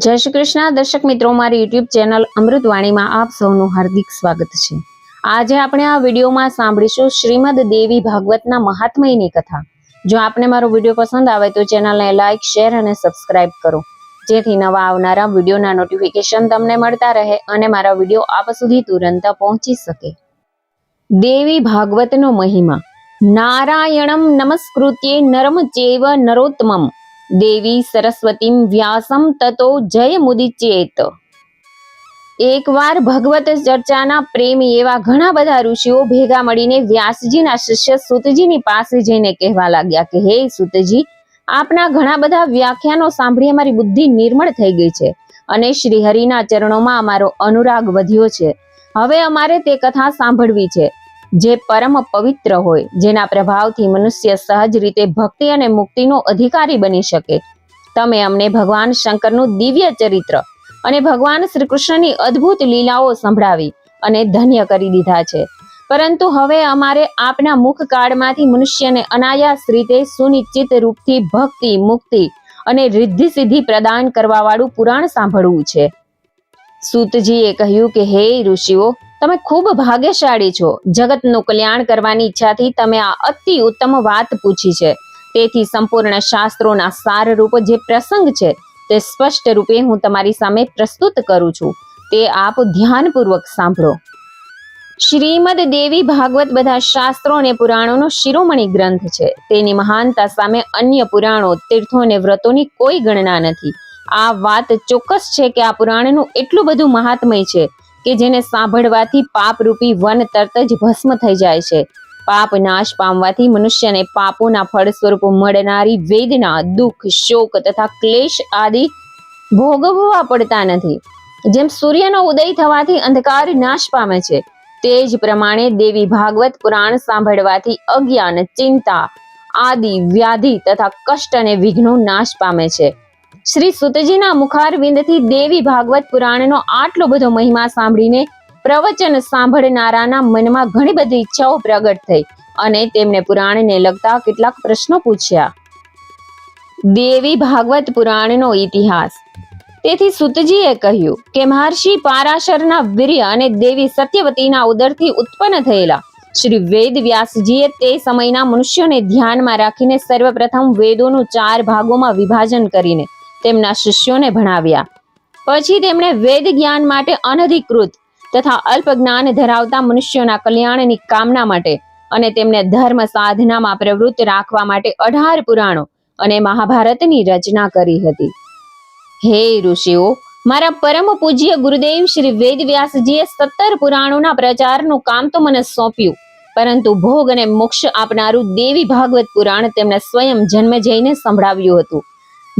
જય શ્રી કૃષ્ણ દર્શક મિત્રો, મારી યુટ્યુબ ચેનલ અમૃતવાણીમાં આપ સૌનું હાર્દિક સ્વાગત છે। આજે આપણે આ વિડીયોમાં સાંભળીશું શ્રીમદ દેવી ભાગવતના મહાત્મ્યની કથા। જો આપને મારો વિડીયો પસંદ આવે તો ચેનલને લાઈક, શેર અને સબસ્ક્રાઇબ કરો, જેથી નવા આવનારા વિડીયોના નોટિફિકેશન તમને મળતા રહે અને મારા વિડીયો આપ સુધી તુરંત પહોંચી શકે। દેવી ભાગવતનો મહિમા। નારાયણમ નમસ્કૃત્યે નરમ ચૈવ નરોત્તમમ દેવી સરસ્વતીમ વ્યાસમ તતો જય મુદિચેત। એકવાર ભગવત ચર્ચાના પ્રેમી એવા ઘણા બધા ઋષિઓ ભેગા મળીને વ્યાસજીના શિષ્ય સૂતજીની પાસે જઈને કહેવા લાગ્યા કે હે સૂતજી, આપના ઘણા બધા વ્યાખ્યાનો સાંભળી અમારી બુદ્ધિ નિર્મળ થઈ ગઈ છે અને શ્રી હરિના ચરણોમાં અમારો અનુરાગ વધ્યો છે। હવે અમારે તે કથા સાંભળવી છે જે પરમ પવિત્ર હોય, જેના પ્રભાવથી મનુષ્ય સહજ રીતે ભક્તિ અને મુક્તિનો અધિકારી બની શકે। તમે અમને ભગવાન શંકરનું દિવ્ય ચરિત્ર અને ભગવાન શ્રી કૃષ્ણની અદ્ભુત લીલાઓ સંભળાવી અને ધન્ય કરી દીધા છે, પરંતુ હવે અમારે આપના મુખ કાળમાંથી મનુષ્યને અનાયાસ રીતે સુનિશ્ચિત રૂપથી ભક્તિ, મુક્તિ અને રિદ્ધિ સિદ્ધિ પ્રદાન કરવા વાળું પુરાણ સાંભળવું છે। સૂતજીએ કહ્યું કે હે ઋષિઓ, તમે ખૂબ ભાગ્યશાળી છો। જગતનું કલ્યાણ કરવાની ઈચ્છાથી તમે આ અતિ ઉત્તમ વાત પૂછી છે। તેથી સંપૂર્ણ શાસ્ત્રોના સારરૂપ જે પ્રસંગ છે તે સ્પષ્ટ રૂપે હું તમારી સામે પ્રસ્તુત કરું છું, તે આપ ધ્યાનપૂર્વક સાંભળો। શ્રીમદ દેવી ભાગવત બધા શાસ્ત્રો અને પુરાણોનો શિરોમણી ગ્રંથ છે। તેની મહાનતા સામે અન્ય પુરાણો, તીર્થો અને વ્રતોની કોઈ ગણના નથી। આ વાત ચોક્કસ છે કે આ પુરાણનું એટલું બધું મહાત્મય છે કે જેને સાંભળવાથી પાપરૂપી વન તરત જ ભસ્મ થઈ જાય છે। પાપ નાશ પામવાથી મનુષ્યને પાપોના ફળ સ્વરૂપ મળનારી વેદના, દુઃખ, શોક તથા ક્લેશ આદિ ભોગવવા પડતા નથી। જેમ સૂર્યનો ઉદય થવાથી અંધકાર નાશ પામે છે, તે જ પ્રમાણે દેવી ભાગવત પુરાણ સાંભળવાથી અજ્ઞાન, ચિંતા આદિ વ્યાધિ તથા કષ્ટ અને વિઘ્નો નાશ પામે છે। શ્રી સૂતજીના મુખારવિંદથી દેવી ભાગવત પુરાણનો આટલો બધો મહિમા સાંભળીને પ્રવચન સાંભળનારાના મનમાં ઘણી બધી ઈચ્છાઓ પ્રગટ થઈ અને તેમણે પુરાણને લગતા કેટલાક પ્રશ્નો પૂછ્યા। દેવી ભાગવત પુરાણનો ઇતિહાસ। તેથી સૂતજીએ કહ્યું કે મહર્ષિ પારાશરના વીર્ય અને દેવી સત્યવતીના ઉદરથી ઉત્પન્ન થયેલા શ્રી વેદ વ્યાસજીએ તે સમયના મનુષ્યોને ધ્યાનમાં રાખીને સર્વપ્રથમ વેદોનું 4 ભાગોમાં વિભાજન કરીને તેમના શિષ્યોને ભણાવ્યા। પછી તેમણે વેદ જ્ઞાન માટે અનધિકૃત તથા અલ્પ જ્ઞાન ધરાવતા મનુષ્યોના કલ્યાણની કામના માટે અને તેમને ધર્મ સાધનામાં પ્રવૃત્ત રાખવા માટે 18 પુરાણો અને મહાભારતની રચના કરી હતી। હે ઋષિઓ, મારા પરમ પૂજ્ય ગુરુદેવ શ્રી વેદ વ્યાસજીએ 17 પુરાણોના પ્રચારનું કામ તો મને સોંપ્યું, પરંતુ ભોગ અને મોક્ષ આપનારું દેવી ભાગવત પુરાણ તેમણે સ્વયં જન્મેજયને સંભળાવ્યું હતું।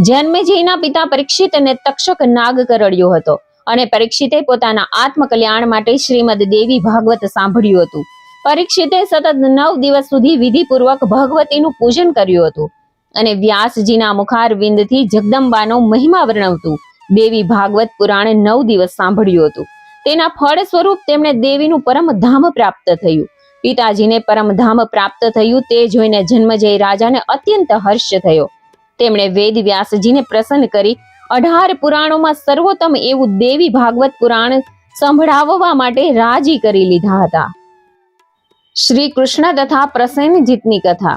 જન્મેજયના પિતા પરીક્ષિતને તક્ષક નાગ કરડ્યો હતો અને પરીક્ષિતે પોતાના આત્મકલ્યાણ માટે શ્રીમદ દેવી ભાગવત સાંભળ્યું હતું। પરીક્ષિતે સતત 9 દિવસ સુધી વિધિપૂર્વક ભગવતીનું પૂજન કર્યું હતું અને વ્યાસજીના મુખારવિંદથી જગદંબાનો મહિમા વર્ણવતું દેવી ભાગવત પુરાણ 9 દિવસ સાંભળ્યું હતું। તેના ફળ સ્વરૂપ તેમણે દેવીનું પરમધામ પ્રાપ્ત થયું। પિતાજીને પરમધામ પ્રાપ્ત થયું તે જોઈને જન્મેજય રાજાને અત્યંત હર્ષ થયો। તેમણે વેદ વ્યાસજીને પ્રસન્ન કરી 18 પુરાણોમાં સર્વોત્તમ એવું દેવી ભાગવત પુરાણ સંભળાવવા માટે રાજી કરી લીધા હતા। શ્રી કૃષ્ણ તથા પ્રસેનજીતની કથા।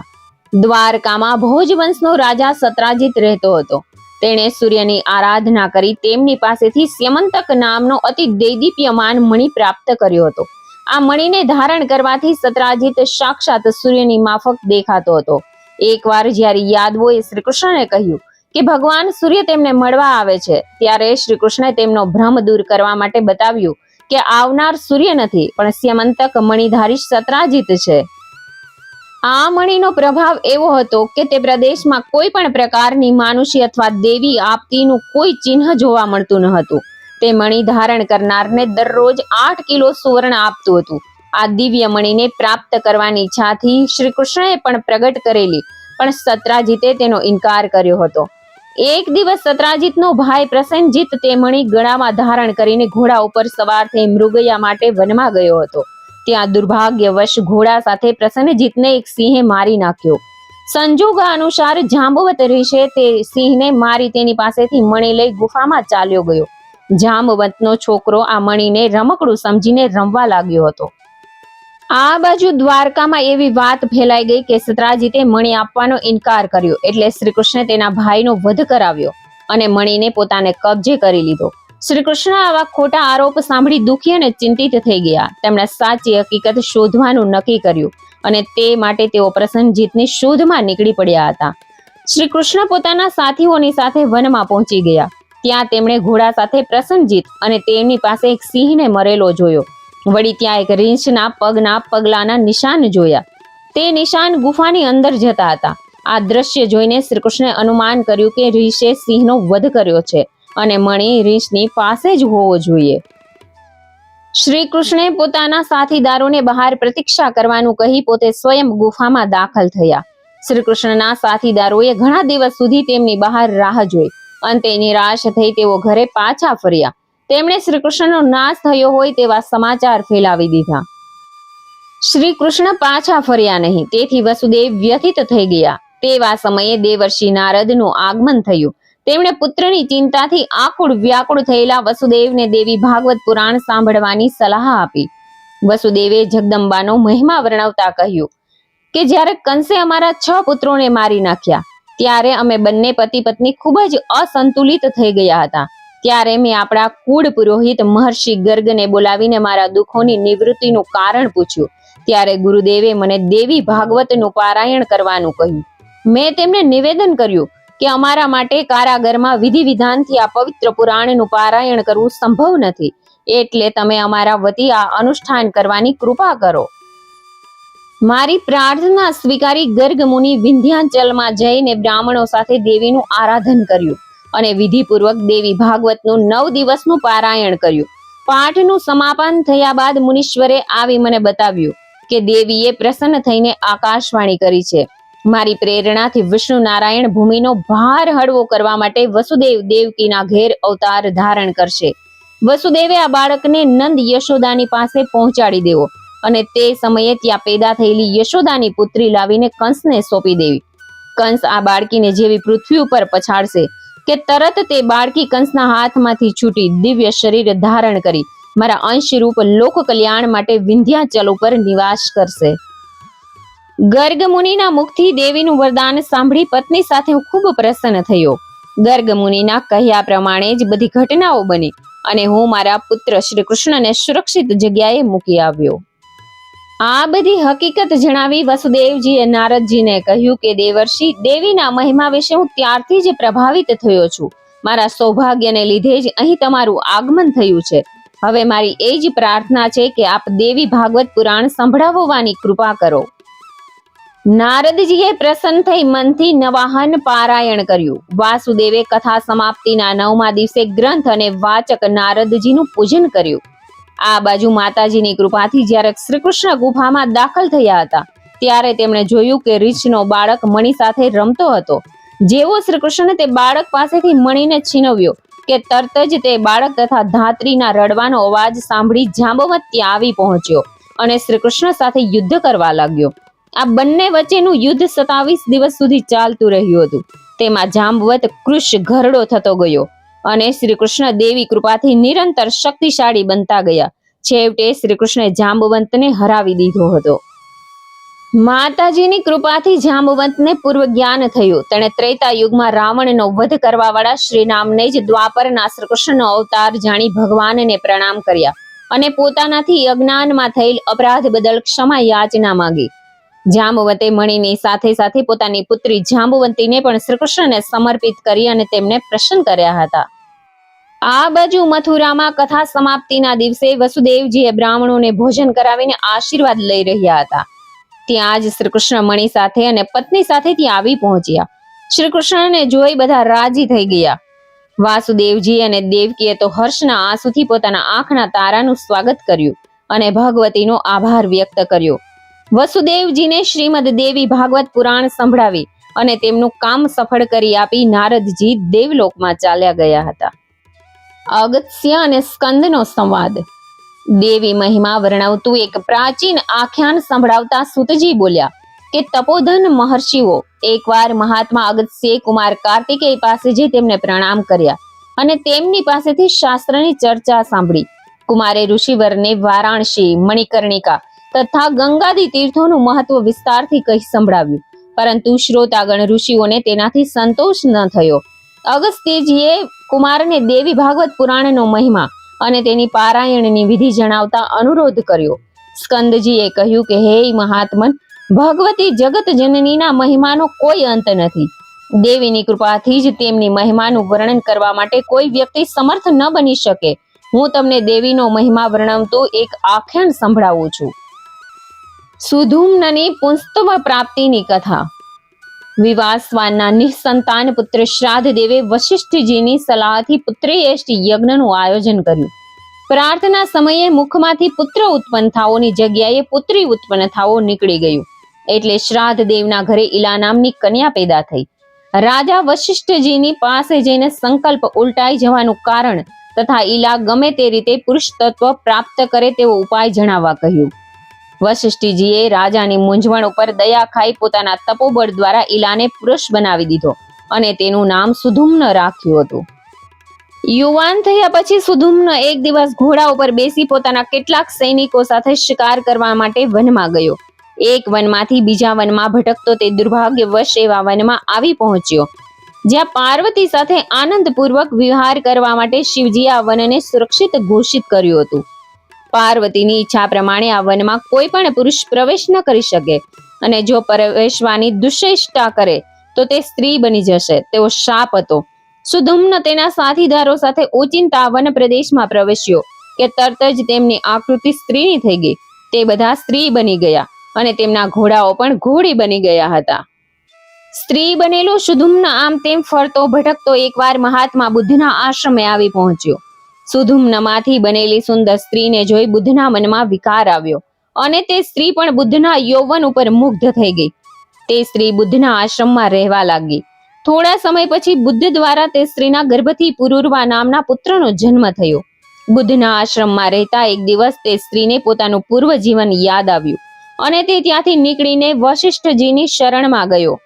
દ્વારકામાં ભોજવંશનો રાજા સત્રાજીત રહેતો હતો। તેણે સૂર્યની આરાધના કરી તેમની પાસેથી સ્યમંતક નામનો અતિ દૈદીપ્યમાન મણિ પ્રાપ્ત કર્યો હતો। આ મણિને ધારણ કરવાથી સત્રાજીત સાક્ષાત સૂર્યની માફક દેખાતો હતો। એકવાર જ્યારે યાદવોએ શ્રી કૃષ્ણને કહ્યું કે ભગવાન સૂર્ય તેમને મળવા આવે છે, ત્યારે શ્રી કૃષ્ણે તેમનો ભ્રમ દૂર કરવા માટે બતાવ્યું કે આવનાર સૂર્ય નથી પણ સ્યમંતક મણિધારી સત્રાજીત છે। આ મણિનો પ્રભાવ એવો હતો કે તે પ્રદેશમાં કોઈ પણ પ્રકારની માનુષી અથવા દેવી આપતીનું કોઈ ચિહ્ન જોવા મળતું ન હતું। તે મણિ ધારણ કરનારને દરરોજ 8 કિલો સુવર્ણ આપતું હતું। આ દિવ્ય મણિને પ્રાપ્ત કરવાની ઈચ્છાથી શ્રી કૃષ્ણએ પણ પ્રગટ કરેલી, પણ સત્રાજીતે તેનો ઇનકાર કર્યો હતો। એક દિવસ સત્રાજીતનો ભાઈ પ્રસેનજીત તે મણિ ગળામાં ધારણ કરીને ઘોડા ઉપર સવાર થઈ મૃગયા માટે વનમાં ગયો હતો। ત્યાં દુર્ભાગ્યવશ ઘોડા સાથે પ્રસેનજીતને એક સિંહે મારી નાખ્યો। સંજોગ અનુસાર જાંબવત ઋષિએ તે સિંહને મારી તેની પાસેથી મણી લઈ ગુફામાં ચાલ્યો ગયો. જાંબવતનો છોકરો આ મણીને રમકડું સમજીને રમવા લાગ્યો હતો. આ બાજુ દ્વારકામાં એવી વાત ફેલાઈ ગઈ કે સત્રાજીતે મણી આપવાનો ઇનકાર કર્યો, એટલે શ્રી કૃષ્ણે તેના ભાઈનો વધ કરાવ્યો અને મણીને પોતાને કબજે કરી લીધો. શ્રી કૃષ્ણ આવા ખોટા આરોપ સાંભળી દુઃખી અને ચિંતિત થઈ ગયા. તેમણે સાચી હકીકત શોધવાનું નક્કી કર્યું અને તે માટે તેઓ પ્રસન્નજીતની શોધમાં નીકળી પડ્યા હતા. શ્રી કૃષ્ણ પોતાના સાથીઓની સાથે વનમાં પહોંચી ગયા. ત્યાં તેમણે ઘોડા સાથે પ્રસન્નજીત અને તેમની પાસે એક સિંહને મરેલો જોયો. વળી ત્યાં એક રીંછના પગના પગલાના નિશાન જોયા. તે નિશાન ગુફાની અંદર જતા હતા. આ દ્રશ્ય જોઈને શ્રી કૃષ્ણે અનુમાન કર્યું કે રીંછે સિંહનો વધ કર્યો છે અને મણી રીંછની પાસે જ હોવો જોઈએ. શ્રી કૃષ્ણે પોતાના સાથીદારોને બહાર પ્રતીક્ષા કરવાનું કહી પોતે સ્વયં ગુફામાં દાખલ થયા. શ્રી કૃષ્ણના સાથીદારોએ ઘણા દિવસ સુધી તેમની બહાર રાહ જોઈ. અંતે નિરાશ થઈ તેઓ ઘરે પાછા ફર્યા. તેમણે શ્રી કૃષ્ણનો નાશ થયો હોય તેવા સમાચાર ફેલાવી દીધા. શ્રી કૃષ્ણ પાછા ફર્યા નહીં, તેથી વસુદેવ વ્યથિત થઈ ગયા. તેવા સમયે દેવર્ષિ નારદનું આગમન થયું. તેમણે પુત્રની ચિંતાથી આકુળ વ્યાકુળ થયેલા વસુદેવને દેવી ભાગવત પુરાણ સાંભળવાની સલાહ આપી. વસુદેવે જગદંબાનો મહિમા વર્ણવતા કહ્યું કે જ્યારે કંસે અમારા 6 પુત્રોને મારી નાખ્યા ત્યારે અમે બંને પતિ પત્ની ખૂબ જ અસંતુલિત થઈ ગયા હતા. ત્યારે મેં આપણા કુળ પુરોહિત મહર્ષિ ગર્ગને બોલાવીને મારા દુઃખોની નિવૃત્તિનું કારણ પૂછ્યું. ત્યારે ગુરુદેવે મને દેવી ભાગવતનું પારાયણ કરવાનું કહ્યું. મેં તેમને નિવેદન કર્યું કે અમારા માટે કારાગરમાં વિધિ વિધાનથી આ પવિત્ર પુરાણનું પારાયણ કરવું સંભવ નથી, એટલે તમે અમારા વતી આ અનુષ્ઠાન કરવાની કૃપા કરો. મારી પ્રાર્થના સ્વીકારી ગર્ગ મુનિ વિંધ્યાચલમાં જઈને બ્રાહ્મણો સાથે દેવીનું આરાધન કર્યું અને વિધિપૂર્વક દેવી ભાગવતનું 9 દિવસનું પારાયણ કર્યું. પાઠનું સમાપન થયા બાદ મુનીશ્વરે આવી મને બતાવ્યું કે દેવીએ પ્રસન્ન થઈને આકાશવાણી કરી છે. મારી પ્રેરણાથી વિષ્ણુ નારાયણ ભૂમિનો ભાર હળવો કરવા માટે વસુદેવ દેવકીના ઘેર અવતાર ધારણ કરશે. વસુદેવે આ બાળકને નંદ યશોદાની પાસે પહોંચાડી દેવો અને તે સમયે ત્યાં પેદા થયેલી યશોદાની પુત્રી લાવીને કંસને સોંપી દેવી. કંસ આ બાળકીને જેવી પૃથ્વી ઉપર પછાડશે કે તરત તે બાળકી કંસના હાથમાંથી છૂટી દિવ્ય શરીર ધારણ કરી મારા અંશરૂપ લોક કલ્યાણ માટે વિંધ્યાચલ ઉપર નિવાસ કરશે. ગર્ગ મુનિના મુખથી દેવીનું વરદાન સાંભળી પત્ની સાથે હું ખૂબ પ્રસન્ન થયો. ગર્ગ મુનિના કહ્યા પ્રમાણે જ બધી ઘટનાઓ બની અને હું મારા પુત્ર શ્રી કૃષ્ણને સુરક્ષિત જગ્યાએ મૂકી આવ્યો. આ બધી હકીકત જણાવી વસુદેવજીએ નારદજીને કહ્યું કે દેવર્ષિ, દેવીના મહિમા વિશે હું ત્યારથી જ પ્રભાવિત થયો છું. મારા સૌભાગ્યને લીધે જ અહીં તમારું આગમન થયું છે. હવે મારી એ જ પ્રાર્થના છે કે આપ દેવી ભાગવત પુરાણ સંભળાવવાની કૃપા કરો. નારદજીએ પ્રસન્ન થઈ મનથી નવાહન પારાયણ કર્યું. વાસુદેવે કથા સમાપ્તિના 9મા દિવસે ગ્રંથ અને વાચક નારદજીનું પૂજન કર્યું. આ બાજુ માતાજીની કૃપાથી જ્યારે શ્રી કૃષ્ણ ગુફામાં દાખલ થયા હતા ત્યારે તેમણે જોયું કે રીંછનો બાળક મણી સાથે રમતો હતો. જેવો શ્રી કૃષ્ણ તે બાળક પાસેથી મણીને છીનવ્યો કે તરત જ તે બાળક તથા ધાત્રીના રડવાનો અવાજ સાંભળી જાંબવત ત્યાં આવી પહોંચ્યો અને શ્રી કૃષ્ણ સાથે યુદ્ધ કરવા લાગ્યો. આ બંને વચ્ચેનું યુદ્ધ 27 દિવસ સુધી ચાલતું રહ્યું હતું. તેમાં જાંબવત કૃશ ઘરડો થતો ગયો અને શ્રી કૃષ્ણ દેવી કૃપાથી નિરંતર શક્તિશાળી બનતા ગયા. છેવટે શ્રી કૃષ્ણે જાંબવંતને હરાવી દીધો હતો. માતાજીની કૃપાથી જાંબવંતને પૂર્વ જ્ઞાન થયું. તેણે ત્રેતા યુગમાં રાવણનો વધ કરવા વાળા શ્રીરામને જ દ્વાપરના શ્રી કૃષ્ણનો અવતાર જાણી ભગવાનને પ્રણામ કર્યા અને પોતાનાથી અજ્ઞાનમાં થયેલ અપરાધ બદલ ક્ષમા યાચના માંગી. જાંબવતે મણીની સાથે સાથે પોતાની પુત્રી જાંબવંતીને પણ શ્રી કૃષ્ણને સમર્પિત કરી અને તેમને પ્રસન્ન કર્યા હતા. આ બાજુ મથુરામાં કથા સમાપ્તિના દિવસે વસુદેવજીએ બ્રાહ્મણોને ભોજન કરાવીને આશીર્વાદ લઈ રહ્યા હતા. ત્યાં જ શ્રી કૃષ્ણ મણી સાથે અને પત્ની સાથે ત્યાં આવી પહોંચ્યા. શ્રી કૃષ્ણને જોઈ બધા રાજી થઈ ગયા. વાસુદેવજી અને દેવકીએ તો હર્ષના આંસુથી પોતાના આંખના તારાનું સ્વાગત કર્યું અને ભગવતીનો આભાર વ્યક્ત કર્યો. વસુદેવજીને શ્રીમદ દેવી ભાગવત પુરાણ સંભળાવી અને તેમનું કામ સફળ કરી આપી નારદજી દેવલોકમાં ચાલ્યા ગયા હતા. અગત્ય અને સ્કંદનો સંવાદ. દેવી મહિમા વર્ણવતું એક પ્રાચીન આખ્યાન સંભળાવતા સુતજી બોલ્યા કે તપોધન મહર્ષિઓ એકવાર મહાત્મા અગસ્ત્ય કુમાર કાર્તિકેય પાસે જઈ તેમને પ્રણામ કર્યા અને તેમની પાસેથી શાસ્ત્રની ચર્ચા સાંભળી. કુમારે ઋષિવરને વારાણસી, મણિકર્ણિકા તથા ગંગાદી તીર્થોનું મહત્વ વિસ્તારથી કહી સંભળાવ્યું, પરંતુ શ્રોતાગણ ઋષિઓને તેનાથી સંતોષ ન થયો. અગસ્ત્યજીએ કુમારને દેવી ભાગવત પુરાણનો મહિમા અને તેની પારાયણની વિધિ જણાવતા અનુરોધ કર્યો. સ્કંદજીએ કહ્યું કે હે મહાત્મન, ભગવતી જગત જનનીના મહિમાનો કોઈ અંત નથી. દેવીની કૃપાથી જ તેમની મહિમાનું વર્ણન કરવા માટે કોઈ વ્યક્તિ સમર્થ ન બની શકે. હું તમને દેવીનો મહિમા વર્ણવતું એક આખ્યાન સંભળાવું છું. સુધુમ્નની પુંસ્તવ પ્રાપ્તિની કથા. વિવાસવાનના નિસંતાન પુત્ર શ્રાદ્ધ દેવે વશિષ્ઠજીની સલાહથી પુત્રેષ્ટિ યજ્ઞનું આયોજન કર્યું. પ્રાર્થના સમયે મુખમાંથી પુત્ર ઉત્પન્ન થાવોની જગ્યાએ પુત્રી ઉત્પન્ન થાવો નીકળી ગયું, એટલે શ્રાદ્ધ દેવના ઘરે ઈલા નામની કન્યા પેદા થઈ. રાજા વશિષ્ઠજીની પાસે જઈને સંકલ્પ ઉલટાઈ જવાનું કારણ તથા ઈલા ગમે તે રીતે પુરુષ તત્વ પ્રાપ્ત કરે તેવો ઉપાય જણાવવા કહ્યું. વશિષ્ઠજીએ રાજાની મૂંઝવણ ઉપર દયા ખાઈ પોતાના તપોબળ દ્વારા ઈલાને પુરુષ બનાવી દીધો અને તેનું નામ સુધુમ્ન રાખ્યું હતું. યુવાન થયા પછી સુધુમ્ન એક દિવસ ઘોડા ઉપર બેસી પોતાના કેટલાક સૈનિકો સાથે શિકાર કરવા માટે વનમાં ગયો. એક વનમાંથી બીજા વનમાં ભટકતો તે દુર્ભાગ્યવશ એવા વનમાં આવી પહોંચ્યો, જ્યાં પાર્વતી સાથે આનંદપૂર્વક વિહાર કરવા માટે શિવજીએ આ વનને સુરક્ષિત ઘોષિત કર્યું હતું. પાર્વતીની ઈચ્છા પ્રમાણે આ વનમાં કોઈ પણ પુરુષ પ્રવેશ ન કરી શકે, અને જો પ્રવેશવાની દુશ્ચેષ્ટા કરે તો તે સ્ત્રી બની જશે તેવો શાપ હતો. સુધુમ્ન તેના સાથીદારો સાથે ઓચિંતા વન પ્રદેશમાં પ્રવેશ્યો કે તરત જ તેમની આકૃતિ સ્ત્રીની થઈ ગઈ. તે બધા સ્ત્રી બની ગયા અને તેમના ઘોડાઓ પણ ઘોડી બની ગયા હતા. સ્ત્રી બનેલો સુધુમ્ન આમ તેમ ફરતો ભટકતો એકવાર મહાત્મા બુદ્ધના આશ્રમે આવી પહોંચ્યો. સુધુમ્નમાંથી બનેલી સુંદર સ્ત્રીને જોઈ બુદ્ધના મનમાં વિકાર આવ્યો અને તે સ્ત્રી પણ બુદ્ધના યૌવન ઉપર મુગ્ધ થઈ ગઈ. તે સ્ત્રી બુદ્ધના આશ્રમમાં રહેવા લાગી. થોડા સમય પછી બુદ્ધ દ્વારા તે સ્ત્રીના ગર્ભથી પુરુરવા નામના પુત્રનો જન્મ થયો. બુદ્ધના આશ્રમમાં રહેતા એક દિવસ તે સ્ત્રીને પોતાનું પૂર્વ જીવન યાદ આવ્યું અને તે ત્યાંથી નીકળીને વશિષ્ઠજીની શરણમાં ગયો.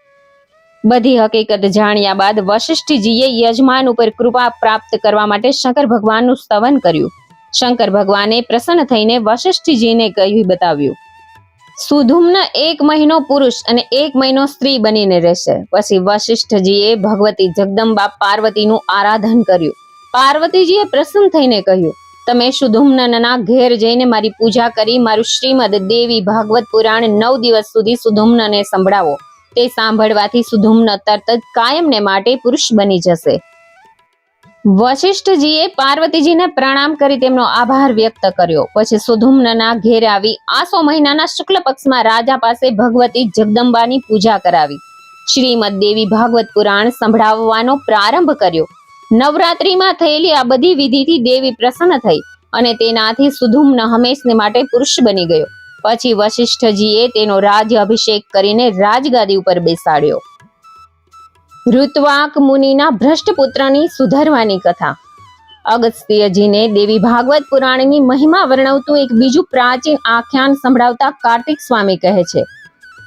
બધી હકીકત જાણ્યા બાદ વશિષ્ઠજીએ યજમાન ઉપર કૃપા પ્રાપ્ત કરવા માટે શંકર ભગવાનનું સ્તવન કર્યું. શંકર ભગવાને પ્રસન્ન થઈને વશિષ્ઠજીને કહી બતાવ્યું, સુધુમ્ન 1 મહિનો પુરુષ અને 1 મહિનો સ્ત્રી બનીને રહેશે. પછી વશિષ્ઠજીએ ભગવતી જગદંબા પાર્વતીનું આરાધન કર્યું. પાર્વતીજીએ પ્રસન્ન થઈને કહ્યું, તમે સુધુમ્નના ઘેર જઈને મારી પૂજા કરી મારું શ્રીમદ દેવી ભાગવત પુરાણ 9 દિવસ સુધી સુધુમ્નને સંભળાવો. તે સાંભળવાથી સુધુમ્ન તરત જ કાયમને માટે પુરુષ બની જશે. વશિષ્ઠજીએ પાર્વતીજીને પ્રણામ કરી તેમનો આભાર વ્યક્ત કર્યો. પછી સુધુમ્નના ઘેર આવી આસો મહિનાના શુક્લ પક્ષમાં રાજા પાસે ભગવતી જગદંબાની પૂજા કરાવી. શ્રીમદ દેવી ભાગવત પુરાણ સંભળાવવાનો પ્રારંભ કર્યો. નવરાત્રીમાં થયેલી આ બધી વિધિથી દેવી પ્રસન્ન થઈ અને તેનાથી સુધુમ્ન હંમેશને માટે પુરુષ બની ગયો. પછી વશિષ્ઠજીએ તેનો રાજ્ય અભિષેક કરીને રાજગાદી ઉપર બેસાડ્યો. ઋત્વાક મુનિના ભ્રષ્ટ પુત્રની સુધરવાની કથા. અગસ્ત્યજીને દેવી ભાગવત પુરાણની મહિમા વર્ણવતું એક બીજું પ્રાચીન આખ્યાન સંભળાવતા કાર્તિક સ્વામી કહે છે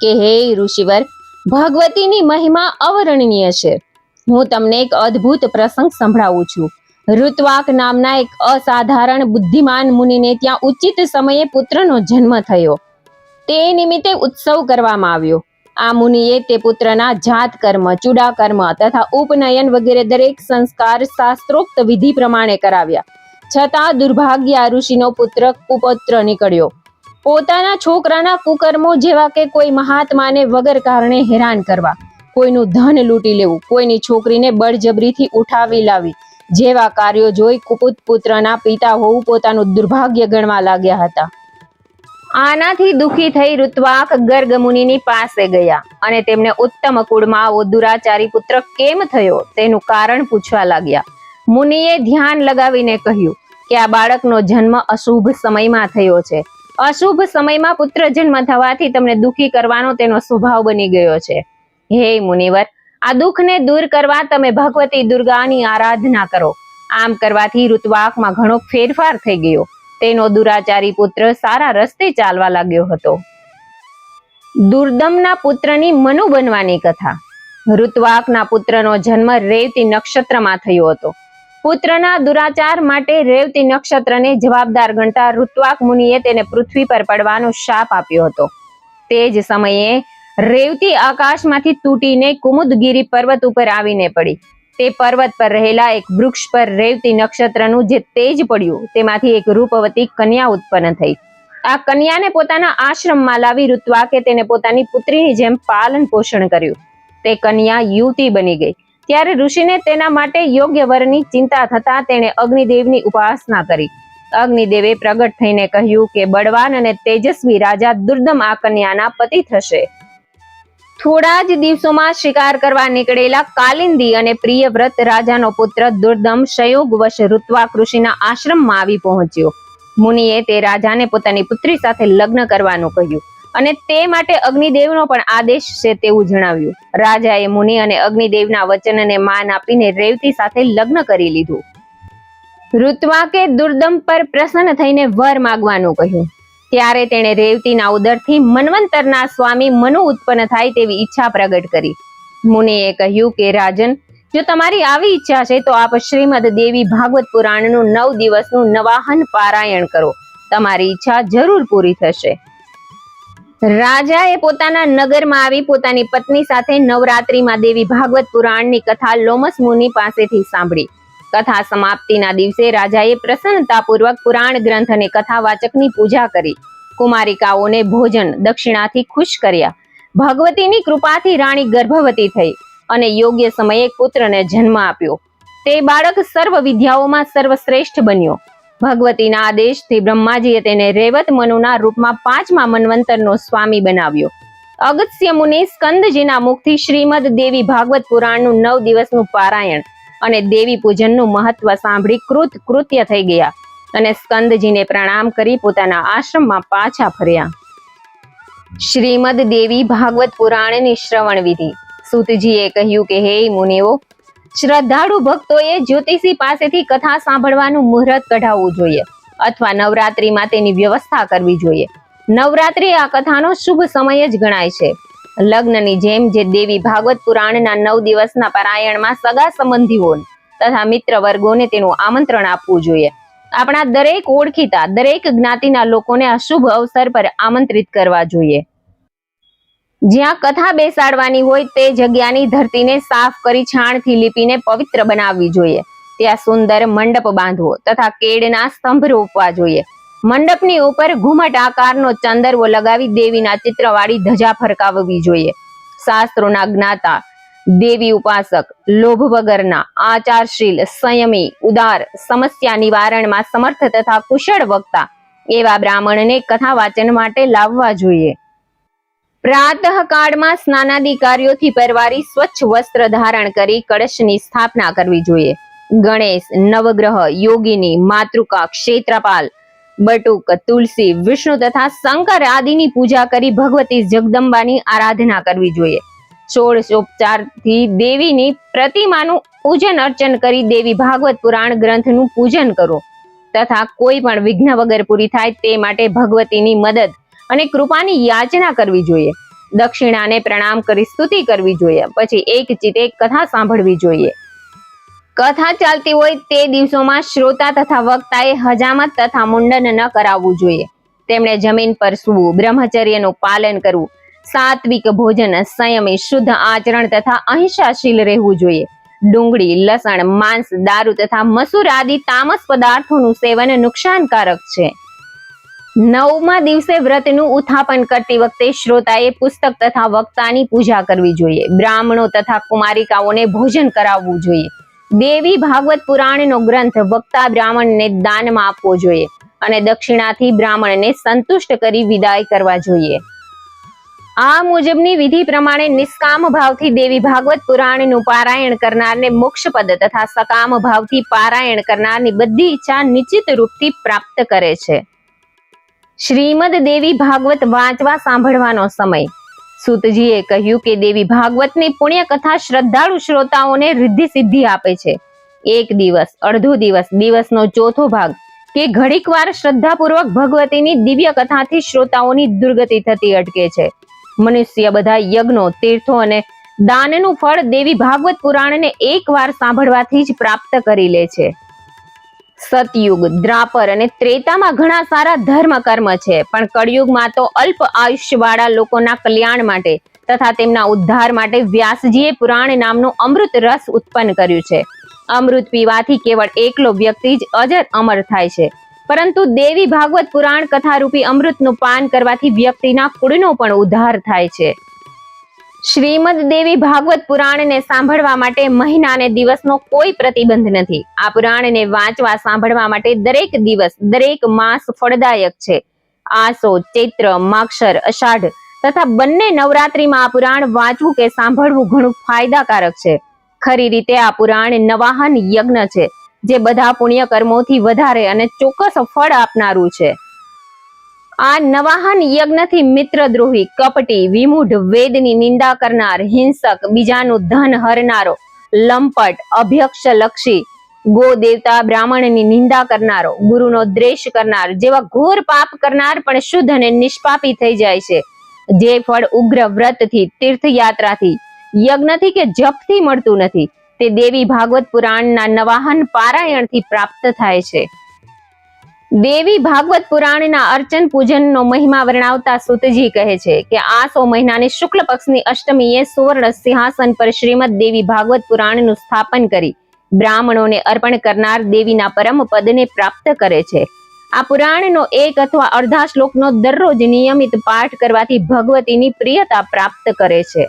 કે હે ઋષિવર, ભગવતીની મહિમા અવર્ણનીય છે. હું તમને એક અદ્ભુત પ્રસંગ સંભળાવું છું. ઋત્વાક નામના એક અસાધારણ બુદ્ધિમાન મુનિને ત્યાં ઉચિત સમયે પુત્રનો જન્મ થયો. તે નિમિત્તે ઉત્સવ કરવામાં આવ્યો. આ મુનિએ તે પુત્રના જાત કર્મ, ચૂડા કર્મ તથા ઉપનયન વગેરે દરેક સંસ્કાર શાસ્ત્રોક્ત વિધિ પ્રમાણે કરાવ્યા. છતાં દુર્ભાગ્ય આ ઋષિનો પુત્ર કુપુત્ર નીકળ્યો. પોતાના છોકરાના કુકર્મો જેવા કે કોઈ મહાત્માને વગર કારણે હેરાન કરવા, કોઈનું ધન લૂંટી લેવું, કોઈની છોકરીને બળજબરીથી ઉઠાવી લાવી જેવા કાર્યો જોઈ કુપુત પુત્રના પિતા હોવું પોતાનું દુર્ભાગ્ય ગણવા લાગ્યા હતા. આનાથી દુઃખી થઈ ઋત્વાક ગર્ગ મુનિની પાસે ગયા અને તેમને ઉત્તમ કુળમાં આવો દુરાચારી પુત્ર કેમ થયો તેનું કારણ પૂછવા લાગ્યા. મુનિએ ધ્યાન લગાવીને કહ્યું કે આ બાળકનો જન્મ અશુભ સમયમાં થયો છે. અશુભ સમયમાં પુત્ર જન્મ થવાથી તમને દુઃખી કરવાનો તેનો સ્વભાવ બની ગયો છે. હે મુનિવર, આ દુઃખને દૂર કરવા તમે ભગવતી દુર્ગાની આરાધના કરો. આમ કરવાથી ઋત્વાકમાં ઘણો ફેરફાર થઈ ગયો. તેનો દુરાચારી પુત્ર સારા રસ્તે ચાલવા લાગ્યો હતો. દુર્દમના પુત્રની મનુ બનવાની કથા. ઋત્વાકના પુત્રનો જન્મ રેવતી નક્ષત્રમાં થયો હતો. પુત્રના દુરાચાર માટે રેવતી નક્ષત્રને જવાબદાર ગણતા ઋત્વાક મુનિએ તેને પૃથ્વી પર પડવાનો શાપ આપ્યો હતો. તે જ સમયે રેવતી આકાશમાંથી તૂટીને કુમુદગીરી પર્વત ઉપર આવીને પડી. તે પર્વત પર રહેલા એક વૃક્ષ પર રેવતી નક્ષત્રનું જે તેજ પડ્યું તેમાંથી એક રૂપવતી કન્યા ઉત્પન્ન થઈ. આ કન્યાને પોતાના આશ્રમમાં લાવી ઋત્વાકે તેને પોતાની પુત્રીની જેમ પાલન પોષણ કર્યું. તે કન્યા યુવતી બની ગઈ. ત્યારે ઋષિને તેના માટે યોગ્ય વરની ચિંતા થતા તેણે અગ્નિદેવની ઉપાસના કરી. અગ્નિદેવે પ્રગટ થઈને કહ્યું કે બળવાન અને તેજસ્વી રાજા દુર્દમ આ કન્યાના પતિ થશે. થોડા જ દિવસોમાં શિકાર કરવા નીકળેલા કાલિંદી અને પ્રિયવ્રત રાજાનો પુત્ર દુર્દમ સંયોગવશ ઋત્વાક ઋષિના આશ્રમમાં આવી પહોંચ્યો. મુનિએ તે રાજાને પોતાની પુત્રી સાથે લગ્ન કરવાનું કહ્યું અને તે માટે અગ્નિદેવનો પણ આદેશ છે તેવું જણાવ્યું. રાજાએ મુનિ અને અગ્નિદેવના વચનને માન આપીને રેવતી સાથે લગ્ન કરી લીધું. ઋત્વાકે દુર્દમ પર પ્રસન્ન થઈને વર માંગવાનું કહ્યું. ત્યારે તેણે રેવતીના ઉદરથી મન્વંતરના સ્વામી મનુ ઉત્પન્ન થાય તેવી ઈચ્છા પ્રગટ કરી. મુનિએ કહ્યું કે રાજન, જો તમારી આવી ઈચ્છા છે તો આપ શ્રીમદ દેવી ભાગવત પુરાણનું 9 દિવસનું નવાહન પારાયણ કરો. તમારી ઈચ્છા જરૂર પૂરી થશે. રાજાએ પોતાના નગરમાં આવી પોતાની પત્ની સાથે નવરાત્રીમાં દેવી ભાગવત પુરાણની કથા લોમસ મુનિ પાસેથી સાંભળી. કથા સમાપ્તિના દિવસે રાજાએ પ્રસન્નતાપૂર્વક પુરાણ ગ્રંથ અને કથાવાચકની પૂજા કરી. કુમારિકાઓને ભોજન દક્ષિણાથી ખુશ કર્યા. ભગવતીની કૃપાથી રાણી ગર્ભવતી થઈ અને યોગ્ય સમયે પુત્રને જન્મ આપ્યો. તે બાળક સર્વ વિદ્યાઓમાં સર્વશ્રેષ્ઠ બન્યો. ભગવતીના આદેશથી બ્રહ્માજીએ તેને રેવત મનુના રૂપમાં 5મા મન્વંતરનો સ્વામી બનાવ્યો. અગસ્ત્ય મુનિ સ્કંદજીના મુખથી શ્રીમદ દેવી ભાગવત પુરાણનું 9 દિવસનું પારાયણ અને દેવી પૂજનનું મહત્વ સાંભળી કૃત્ય થઈ ગયા અને સ્કંદજીને પ્રણામ કરી પોતાના આશ્રમમાં પાછા ફર્યા. શ્રીમદ દેવી ભાગવત પુરાણની શ્રવણ વિધિ. સૂતજીએ કહ્યું કે હે મુનિઓ, શ્રદ્ધાળુ ભક્તોએ જ્યોતિષી પાસેથી કથા સાંભળવાનું મુહૂર્ત કઢાવવું જોઈએ અથવા નવરાત્રીમાં તેની વ્યવસ્થા કરવી જોઈએ. નવરાત્રી આ કથાનો શુભ સમય જ ગણાય છે. લગ્નની જેમ જે દેવી ભાગવત પુરાણના 9 દિવસના પારાયણમાં સગા સંબંધીઓ તથા મિત્ર વર્ગોને તેનું આમંત્રણ આપવું જોઈએ. આપણા દરેક ઓળખીતા દરેક જ્ઞાતિના લોકોને આ શુભ અવસર પર આમંત્રિત કરવા જોઈએ. જ્યાં કથા બેસાડવાની હોય તે જગ્યાની ધરતીને સાફ કરી છાણથી લીપીને પવિત્ર બનાવવી જોઈએ. ત્યાં સુંદર મંડપ બાંધવો તથા કેળના સ્તંભ રોપવા જોઈએ. મંડપની ઉપર ઘુમટ આકારનો ચંદરવો લગાવી દેવીના ચિત્રવાળી ધજા ફરકાવવી જોઈએ. શાસ્ત્રોના જ્ઞાતા, દેવી ઉપાસક, લોભ વગરના, આચારશીલ, સંયમી, ઉદાર, સમસ્યા નિવારણમાં સમર્થ તથા કુશળ વક્તા એવા બ્રાહ્મણને કથા વાચન માટે લાવવા જોઈએ. પ્રાતઃ કાળમાં સ્નાનાદિ કાર્યોથી પરવારી સ્વચ્છ વસ્ત્ર ધારણ કરી કળશની સ્થાપના કરવી જોઈએ. ગણેશ, નવગ્રહ, યોગિની, માતૃકા, ક્ષેત્રપાલ, બટુક, તુલસી, વિષ્ણુ તથા શંકર આદિની પૂજા કરી ભગવતી જગદંબાની આરાધના કરવી જોઈએ. ષોડશોપચારથી દેવીની પ્રતિમાનું પૂજન અર્ચન કરી દેવી ભાગવત પુરાણ ગ્રંથનું પૂજન કરો તથા કોઈ પણ વિઘ્ન વગર પૂરી થાય તે માટે ભગવતીની મદદ અને કૃપાની યાચના કરવી જોઈએ. દક્ષિણાને પ્રણામ કરી સ્તુતિ કરવી જોઈએ. પછી એક ચિતે કથા સાંભળવી જોઈએ. કથા ચાલતી હોય તે દિવસોમાં શ્રોતા તથા વક્તાએ હજામત તથા મુંડન ન કરાવવું જોઈએ. તેમણે જમીન પર સૂવું, બ્રહ્મચર્યનું પાલન કરવું, સાત્વિક ભોજન, સંયમી શુદ્ધ આચરણ તથા અહિંસાશીલ રહેવું જોઈએ. ડુંગળી, લસણ, માંસ, દારૂ તથા મસૂર આદિ તામસ પદાર્થોનું સેવન નુકસાનકારક છે. 9મા દિવસે વ્રતનું ઉત્થાપન કરતી વખતે શ્રોતાએ પુસ્તક તથા વક્તાની પૂજા કરવી જોઈએ. બ્રાહ્મણો તથા કુમારિકાઓને ભોજન કરાવવું જોઈએ. દેવી ભાગવત પુરાણનો ગ્રંથ વક્તા બ્રાહ્મણને દાનમાં આપવો જોઈએ અને દક્ષિણાથી બ્રાહ્મણને સંતુષ્ટ કરી વિદાય કરવા જોઈએ. આ મુજબની વિધિ પ્રમાણે નિષ્કામ ભાવથી દેવી ભાગવત પુરાણનું પારાયણ કરનારને મોક્ષપદ તથા સકામ ભાવથી પારાયણ કરનારની બધી ઈચ્છા નિશ્ચિત રૂપથી પ્રાપ્ત કરે છે. શ્રીમદ દેવી ભાગવત વાંચવા સાંભળવાનો સમય. સૂતજીએ કહ્યું કે દેવી ભાગવતની પુણ્ય કથા શ્રદ્ધાળુ શ્રોતાઓને રિદ્ધિ સિદ્ધિ આપે છે. એક દિવસ, અડધો દિવસ, દિવસનો ચોથો ભાગ કે ઘડીક વાર શ્રદ્ધાપૂર્વક ભગવતીની દિવ્ય કથાથી શ્રોતાઓની દુર્ગતિ થતી અટકે છે. મનુષ્ય બધા યજ્ઞો, તીર્થો અને દાનનું ફળ દેવી ભાગવત પુરાણને એકવાર સાંભળવાથી જ પ્રાપ્ત કરી લે છે. સતયુગ, દ્વાપર અને ત્રેતામાં ઘણા સારા ધર્મ કર્મ છે, પણ કળિયુગમાં તો અલ્પ આયુષ્યવાળા લોકોના કલ્યાણ માટે તથા તેમના ઉદ્ધાર માટે વ્યાસજીએ પુરાણ નામનું અમૃત રસ ઉત્પન્ન કર્યું છે. અમૃત પીવાથી કેવળ એકલો વ્યક્તિ જ અજર અમર થાય છે, પરંતુ દેવી ભાગવત પુરાણ કથારૂપી અમૃતનું પાન કરવાથી વ્યક્તિના કુળનો પણ ઉદ્ધાર થાય છે. શ્રીમદ દેવી ભાગવત પુરાણને સાંભળવા માટે મહિના અને દિવસનો કોઈ પ્રતિબંધ નથી. આ પુરાણને વાંચવા સાંભળવા માટે દરેક દિવસ, દરેક માસ ફળદાયક છે. આસો, ચૈત્ર, માગશર, અષાઢ તથા બંને નવરાત્રીમાં આ પુરાણ વાંચવું કે સાંભળવું ઘણું ફાયદાકારક છે. ખરી રીતે આ પુરાણ નવાહન યજ્ઞ છે, જે બધા પુણ્ય કર્મોથી વધારે અને ચોક્કસ ફળ આપનારું છે. આ નવાહન યજ્ઞથી મિત્રદ્રોહી, કપટી, વિમૂઢ, વેદની નિંદા કરનાર, હિંસક, બીજાનું ધન હરનારો, લંપટ, અભ્યક્ષલક્ષી, ગો દેવતા બ્રાહ્મણની નિંદા કરનારો, ગુરુનો દ્વેષ કરનાર જેવા ઘોર પાપ કરનાર પણ શુદ્ધ અને નિષ્પાપી થઈ જાય છે. જે ફળ ઉગ્ર વ્રતથી, તીર્થયાત્રાથી, યજ્ઞથી કે જપથી મળતું નથી, તે દેવી ભાગવત પુરાણના નવાહન પારાયણથી પ્રાપ્ત થાય છે. દેવી ભાગવત પુરાણના અર્ચન પૂજનનો મહિમા વર્ણવતા સુતજી કહે છે કે આસો મહિનાની શુક્લ પક્ષની અષ્ટમીએ સુવર્ણ સિંહાસન પર શ્રીમદ દેવી ભાગવત પુરાણનું સ્થાપન કરી બ્રાહ્મણોને અર્પણ કરનાર દેવીના પરમ પદને પ્રાપ્ત કરે છે. આ પુરાણનો એક અથવા અડધા શ્લોકનો દરરોજ નિયમિત પાઠ કરવાથી ભગવતીની પ્રિયતા પ્રાપ્ત કરે છે.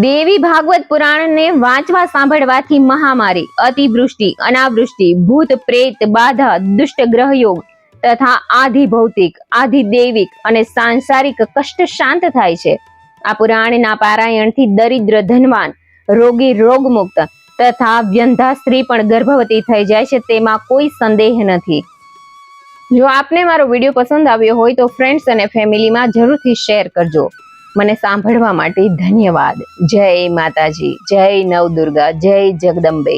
દેવી ભાગવત પુરાણને વાંચવા સાંભળવાથી મહામારી, અતિવૃષ્ટિ, અનાવૃષ્ટિ, ભૂત પ્રેત બાધા, દુષ્ટ ગ્રહયોગ તથા આધિ ભૌતિક, આધિ દૈવિક અને સાંસારિક કષ્ટ શાંત થાય છે. આ પુરાણના પારાયણથી દરિદ્ર ધનવાન, રોગી રોગમુક્ત તથા વ્યંધા સ્ત્રી પણ ગર્ભવતી થઈ જાય છે, તેમાં કોઈ સંદેહ નથી. જો આપને મારો વિડીયો પસંદ આવ્યો હોય તો ફ્રેન્ડ્સ અને ફેમિલીમાં જરૂરથી શેર કરજો. મને સાંભળવા માટે ધન્યવાદ. જય માતાજી, જય નવદુર્ગા, જય જગદંબે.